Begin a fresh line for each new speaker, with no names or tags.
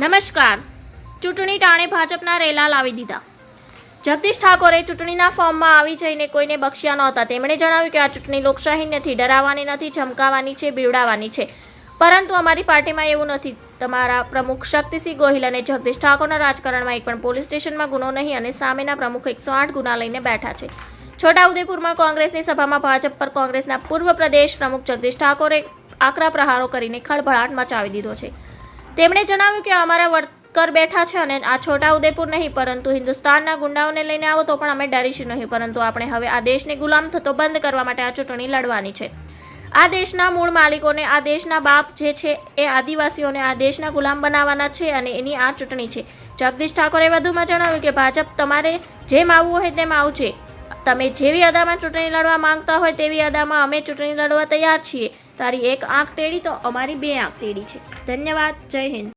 નમસ્કાર. ચૂંટણી ટાણે ભાજપના રેલા લાવી દીધા. જગદીશ ઠાકોરે ચૂંટણીના ફોર્મમાં આવી જઈને કોઈને બખ્યા નહોતા. તેમણે જણાવ્યું કે આ ચૂંટણી લોકશાહી નથી, ડરાવવાની નથી, ધમકાવવાની છે, બીવડાવવાની છે. પરંતુ અમારી પાર્ટીમાં એવું નથી. તમારા પ્રમુખ શક્તિસિંહ ગોહિલ અને જગદીશ ઠાકોરના રાજકારણમાં એક પણ પોલીસ સ્ટેશનમાં ગુનો નહીં અને સામેના પ્રમુખ 108 ગુના લઈને બેઠા છે. છોટાઉદેપુરમાં કોંગ્રેસની સભામાં ભાજપ પર કોંગ્રેસના પૂર્વ પ્રદેશ પ્રમુખ જગદીશ ઠાકોરે આકરા પ્રહારો કરીને ખળભળાટ મચાવી દીધો છે. તેમણે જણાવ્યું કે અમારા વર્કર બેઠા છે અને આ છોટાઉદેપુર નહીં પરંતુ હિન્દુસ્તાનના ગુંડાઓને લઈને આવો તો પણ અમે ડરીશું નહીં, પરંતુ આપણે હવે આ દેશને ગુલામ થતો બંધ કરવા માટે આ ચૂંટણી લડવાની છે. આ દેશના મૂળ માલિકોને, આ દેશના બાપ જે છે એ આદિવાસીઓને આ દેશના ગુલામ બનાવવાના છે અને એની આ ચૂંટણી છે. જગદીશ ઠાકોરે વધુમાં જણાવ્યું કે ભાજપ તમારે જેમ આવવું હોય તેમ આવજે. તમે જેવી અદામાં ચૂંટણી લડવા માંગતા હોય તેવી અદામાં અમે ચૂંટણી લડવા તૈયાર છીએ. તારી એક આંખ ટેડી તો અમારી બે આંખ ટેડી છે. ધન્યવાદ. જય હિન્દ.